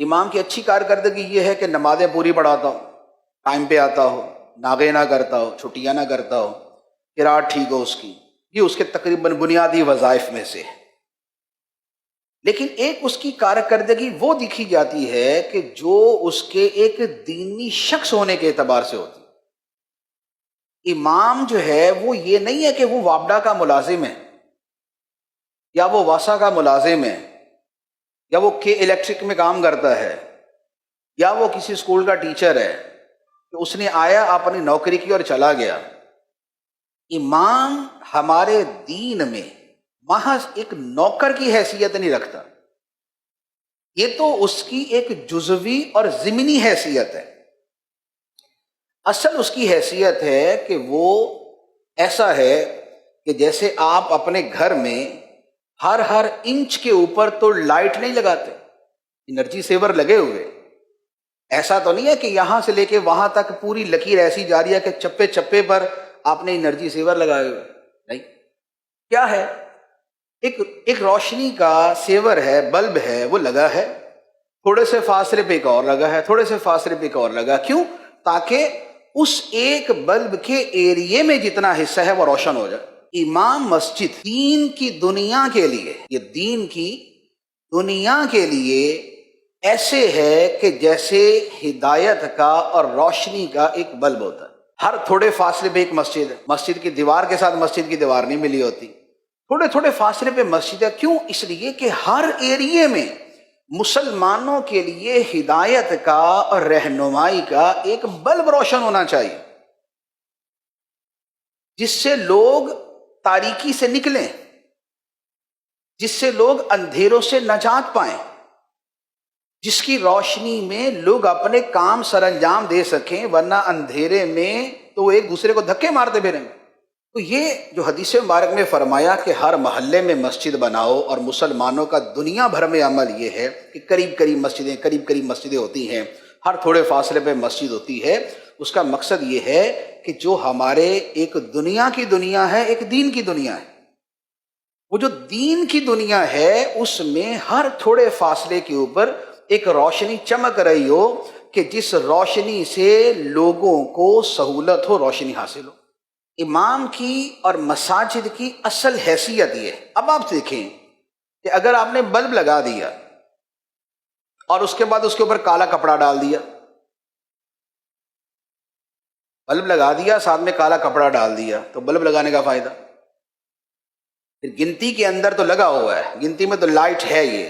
امام کی اچھی کارکردگی یہ ہے کہ نمازیں پوری پڑھاتا ہو، ٹائم پہ آتا ہو، ناغے نہ کرتا ہو، چھٹیاں نہ کرتا ہو، قرات ٹھیک ہو اس کی، یہ اس کے تقریباً بنیادی وظائف میں سے ہے۔ لیکن ایک اس کی کارکردگی وہ دیکھی جاتی ہے کہ جو اس کے ایک دینی شخص ہونے کے اعتبار سے ہوتی ہے۔ امام جو ہے وہ یہ نہیں ہے کہ وہ وابڈا کا ملازم ہے، یا وہ واسا کا ملازم ہے، یا وہ کے الیکٹرک میں کام کرتا ہے، یا وہ کسی اسکول کا ٹیچر ہے کہ اس نے آیا اپنی نوکری کی اور چلا گیا۔ امام ہمارے دین میں محض ایک نوکر کی حیثیت نہیں رکھتا، یہ تو اس کی ایک جزوی اور ضمنی حیثیت ہے۔ اصل اس کی حیثیت ہے کہ وہ ایسا ہے کہ جیسے آپ اپنے گھر میں ہر انچ کے اوپر تو لائٹ نہیں لگاتے، انرجی سیور لگے ہوئے، ایسا تو نہیں ہے کہ یہاں سے لے کے وہاں تک پوری لکیر ایسی جاری ہے کہ چپے چپے پر آپ نے انرجی سیور لگائے ہوئے، نہیں، کیا ہے، ایک روشنی کا سیور ہے، بلب ہے، وہ لگا ہے، تھوڑے سے فاصلے پہ ایک اور لگا ہے، تھوڑے سے فاصلے پہ ایک اور لگا، کیوں؟ تاکہ اس ایک بلب کے ایریے میں جتنا حصہ ہے وہ روشن ہو جائے۔ امام مسجد دین کی دنیا کے لیے، یہ دین کی دنیا کے لیے ایسے ہے کہ جیسے ہدایت کا اور روشنی کا ایک بلب ہوتا ہے۔ ہر تھوڑے فاصلے پہ ایک مسجد ہے، مسجد کی دیوار کے ساتھ مسجد کی دیوار نہیں ملی ہوتی، تھوڑے تھوڑے فاصلے پہ مسجد ہے، کیوں؟ اس لیے کہ ہر ایریے میں مسلمانوں کے لیے ہدایت کا اور رہنمائی کا ایک بلب روشن ہونا چاہیے، جس سے لوگ تاریکی سے نکلیں، جس سے لوگ اندھیروں سے نجات پائیں، جس کی روشنی میں لوگ اپنے کام سر انجام دے سکیں، ورنہ اندھیرے میں تو وہ ایک دوسرے کو دھکے مارتے پھریں۔ تو یہ جو حدیث مبارک میں فرمایا کہ ہر محلے میں مسجد بناؤ، اور مسلمانوں کا دنیا بھر میں عمل یہ ہے کہ قریب قریب مسجدیں ہوتی ہیں، ہر تھوڑے فاصلے پہ مسجد ہوتی ہے، اس کا مقصد یہ ہے کہ جو ہمارے ایک دنیا کی دنیا ہے، ایک دین کی دنیا ہے، وہ جو دین کی دنیا ہے اس میں ہر تھوڑے فاصلے کے اوپر ایک روشنی چمک رہی ہو کہ جس روشنی سے لوگوں کو سہولت ہو، روشنی حاصل ہو۔ امام کی اور مساجد کی اصل حیثیت یہ ہے۔ اب آپ دیکھیں کہ اگر آپ نے بلب لگا دیا اور اس کے بعد اس کے اوپر کالا کپڑا ڈال دیا، بلب لگا دیا ساتھ میں کالا کپڑا ڈال دیا، تو بلب لگانے کا فائدہ؟ پھر گنتی کے اندر تو لگا ہوا ہے، گنتی میں تو لائٹ ہے یہ،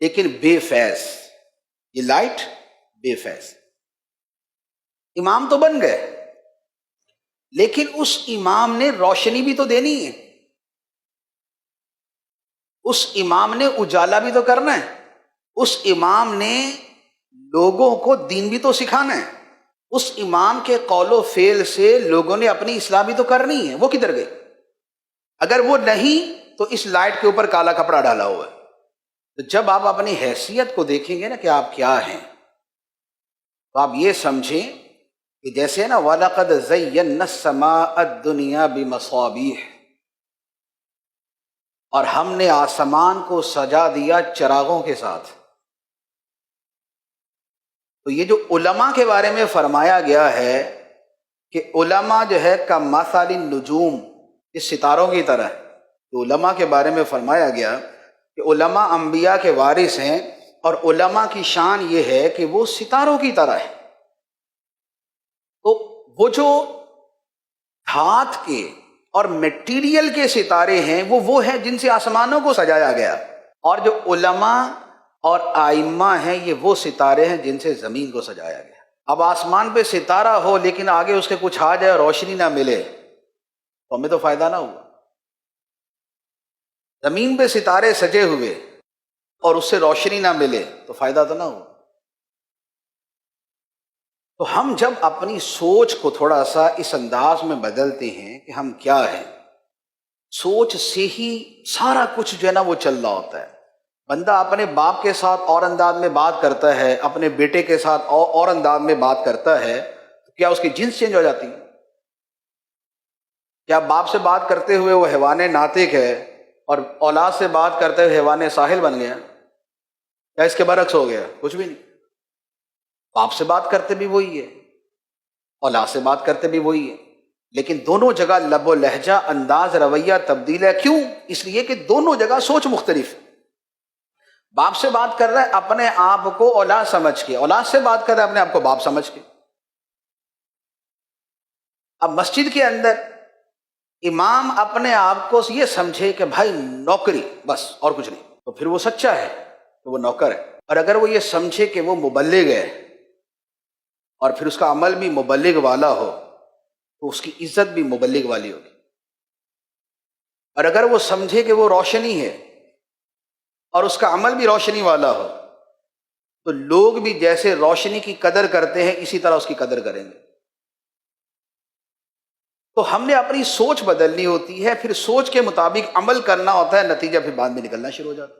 لیکن بے فیض، یہ لائٹ بے فیض۔ امام تو بن گئے، لیکن اس امام نے روشنی بھی تو دینی ہے، اس امام نے اجالا بھی تو کرنا ہے، اس امام نے لوگوں کو دین بھی تو سکھانا ہے، اس امام کے قول و فعل سے لوگوں نے اپنی اصلاح بھی تو کرنی ہے۔ وہ کدھر گئے؟ اگر وہ نہیں تو اس لائٹ کے اوپر کالا کپڑا ڈالا ہوا ہے۔ تو جب آپ اپنی حیثیت کو دیکھیں گے نا کہ آپ کیا ہیں، تو آپ یہ سمجھیں کہ جیسے نا وَلَقَدْ زَيَّنَّا السَّمَاءَ الدُّنْيَا بِمَصَابِيحَ، اور ہم نے آسمان کو سجا دیا چراغوں کے ساتھ۔ تو یہ جو علماء کے بارے میں فرمایا گیا ہے کہ علماء جو ہے کمثل النجوم، یہ ستاروں کی طرح ہے، تو علماء کے بارے میں فرمایا گیا کہ علماء انبیاء کے وارث ہیں، اور علماء کی شان یہ ہے کہ وہ ستاروں کی طرح ہے۔ تو وہ جو دھات کے اور میٹیریل کے ستارے ہیں وہ ہیں جن سے آسمانوں کو سجایا گیا، اور جو علماء اور ائمہ ہیں یہ وہ ستارے ہیں جن سے زمین کو سجایا گیا۔ اب آسمان پہ ستارہ ہو لیکن آگے اس کے کچھ آ جائے، روشنی نہ ملے، تو ہمیں تو فائدہ نہ ہوا۔ زمین پہ ستارے سجے ہوئے اور اس سے روشنی نہ ملے تو فائدہ تو نہ ہوا۔ تو ہم جب اپنی سوچ کو تھوڑا سا اس انداز میں بدلتے ہیں کہ ہم کیا ہیں، سوچ سے ہی سارا کچھ جو ہے نا وہ چل رہا ہوتا ہے۔ بندہ اپنے باپ کے ساتھ اور انداز میں بات کرتا ہے، اپنے بیٹے کے ساتھ اور انداز میں بات کرتا ہے، تو کیا اس کی جنس چینج ہو جاتی ہے؟ کیا باپ سے بات کرتے ہوئے وہ حیوان ناطق ہے اور اولاد سے بات کرتے ہوئے حیوان ساحل بن گیا؟ کیا اس کے برعکس ہو گیا؟ کچھ بھی نہیں. باپ سے بات کرتے بھی وہی ہے، اولاد سے بات کرتے بھی وہی ہے، لیکن دونوں جگہ لب و لہجہ، انداز، رویہ تبدیل ہے. کیوں؟ اس لیے کہ دونوں جگہ سوچ مختلف ہے. باپ سے بات کر رہا ہے اپنے آپ کو اولاد سمجھ کے، اولاد سے بات کر رہا ہے اپنے آپ کو باپ سمجھ کے. اب مسجد کے اندر امام اپنے آپ کو یہ سمجھے کہ بھائی نوکری بس اور کچھ نہیں، تو پھر وہ سچا ہے کہ وہ نوکر ہے. اور اگر وہ یہ سمجھے کہ وہ مبلغ ہے اور پھر اس کا عمل بھی مبلغ والا ہو تو اس کی عزت بھی مبلغ والی ہوگی. اور اگر وہ سمجھے کہ وہ روشنی ہے اور اس کا عمل بھی روشنی والا ہو تو لوگ بھی جیسے روشنی کی قدر کرتے ہیں اسی طرح اس کی قدر کریں گے. تو ہم نے اپنی سوچ بدلنی ہوتی ہے، پھر سوچ کے مطابق عمل کرنا ہوتا ہے، نتیجہ پھر بعد میں نکلنا شروع ہو جاتا ہے.